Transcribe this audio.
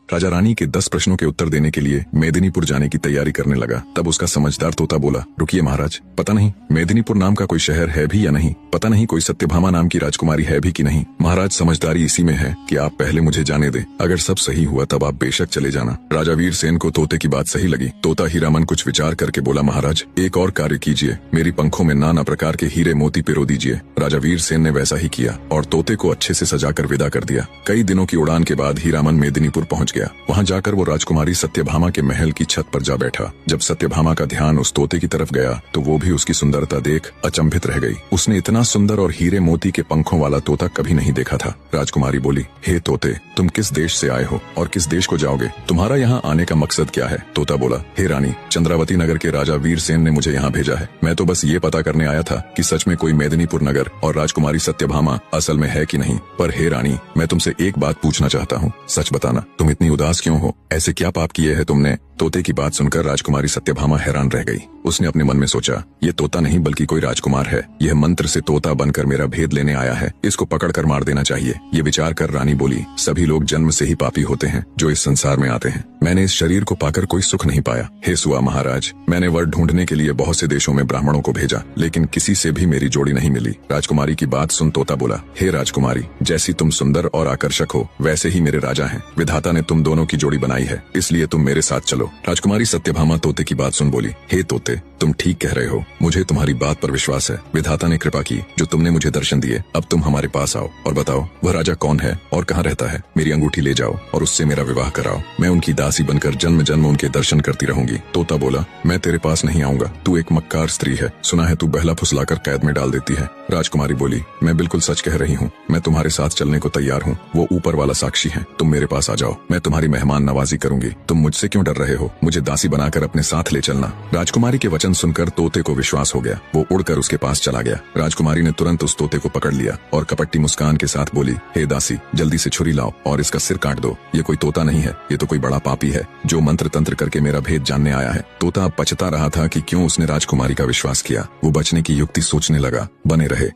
राजा रानी के 10 प्रश्नों के उत्तर देने के लिए मेदिनीपुर जाने की तैयारी करने लगा। तब उसका समझदार तोता बोला, रुकिए महाराज, पता नहीं मेदिनीपुर नाम का कोई शहर है भी या नहीं, पता नहीं कोई सत्यभामा नाम की राजकुमारी है भी कि नहीं। महाराज, समझदारी इसी में है कि आप पहले मुझे जाने दें, अगर सब सही हुआ तब आप बेशक चले जाना। राजा वीरसेन को तोते की बात सही लगी। तोता हीरामन कुछ विचार करके बोला, महाराज एक और कार्य कीजिए, मेरी पंखों में नाना प्रकार के हीरे मोती पिरो दीजिए। राजा वीरसेन ने वैसा ही किया और तोते को अच्छे से सजाकर विदा कर दिया। कई दिनों की उड़ान के बाद हीरामन मेदिनीपुर पहुंच गया। वहां जाकर वो राजकुमारी सत्यभामा के महल की छत पर जा बैठा। जब सत्यभामा का ध्यान उस तोते की तरफ गया तो वो भी उसकी सुंदरता देख अचंभित रह गई। उसने इतना सुंदर और हीरे मोती के पंखों वाला तोता कभी नहीं देखा था। राजकुमारी बोली, हे तोते, तुम किस देश से आए हो और किस देश को जाओगे? तुम्हारा यहाँ आने का मकसद क्या है? तोता बोला, हे रानी, चंद्रावती नगर के राजा वीरसेन ने मुझे यहाँ भेजा है। मैं तो बस ये पता करने आया था कि सच में कोई मेदिनीपुर नगर और राजकुमारी सत्यभामा असल में है कि नहीं। पर हे रानी, मैं तुमसे एक बात पूछना चाहता हूँ, सच बताना, तुम इतनी उदास क्यों हो? ऐसे क्या पाप किए है तुमने? तोते की बात सुनकर राजकुमारी सत्यभामा हैरान रह गई। उसने अपने मन में सोचा, ये तोता नहीं बल्कि कोई राजकुमार है। यह मंत्र से तोता बनकर मेरा भेद लेने आया है, इसको पकड़कर मार देना चाहिए। ये विचार कर रानी बोली, सभी लोग जन्म से ही पापी होते हैं जो इस संसार में आते हैं। मैंने इस शरीर को पाकर कोई सुख नहीं पाया। हे सुआ महाराज, मैंने वर ढूंढने के लिए बहुत से देशों में ब्राह्मणों को भेजा, लेकिन किसी से भी मेरी जोड़ी नहीं मिली। राजकुमारी की बात सुन तोता बोला, हे राजकुमारी, जैसी तुम सुंदर और आकर्षक हो वैसे ही मेरे राजा हैं। विधाता ने तुम दोनों की जोड़ी बनाई है, इसलिए तुम मेरे साथ चलो। राजकुमारी सत्यभामा तोते की बात सुन बोली, हे तोते, तुम ठीक कह रहे हो, मुझे तुम्हारी बात पर विश्वास है। विधाता ने कृपा की जो तुमने मुझे दर्शन दिए। अब तुम हमारे पास आओ और बताओ वह राजा कौन है और कहाँ रहता है। मेरी अंगूठी ले जाओ और उससे मेरा विवाह कराओ। मैं उनकी दासी बनकर जन्म जन्म उनके दर्शन करती रहूंगी। तोता बोला, मैं तेरे पास नहीं आऊंगा, तू एक मक्कार स्त्री है, सुना है तू बहला फुसलाकर कैद में डाल देती है। राजकुमारी बोली, मैं बिल्कुल सच कह रही हूँ, मैं तुम्हारे साथ चलने को तैयार हूँ, वो ऊपर वाला साक्षी है। तुम मेरे पास आ जाओ, मैं तुम्हारी मेहमान नवाजी करूंगी। तुम मुझसे क्यों डर रहे हो? मुझे दासी बनाकर अपने साथ ले चलना। राजकुमारी के वचन सुनकर तोते को विश्वास हो गया। वो उड़कर उसके पास चला गया। राजकुमारी ने तुरंत उस तोते को पकड़ लिया और कपट्टी मुस्कान के साथ बोली, हे दासी, जल्दी से छुरी लाओ और इसका सिर काट दो। ये कोई तोता नहीं है, ये तो कोई बड़ा पापी है जो मंत्र तंत्र करके मेरा भेद जानने आया है। तोता पछता रहा था कि क्यों उसने राजकुमारी का विश्वास किया। वो बचने की युक्ति सोचने लगा। बने रहे।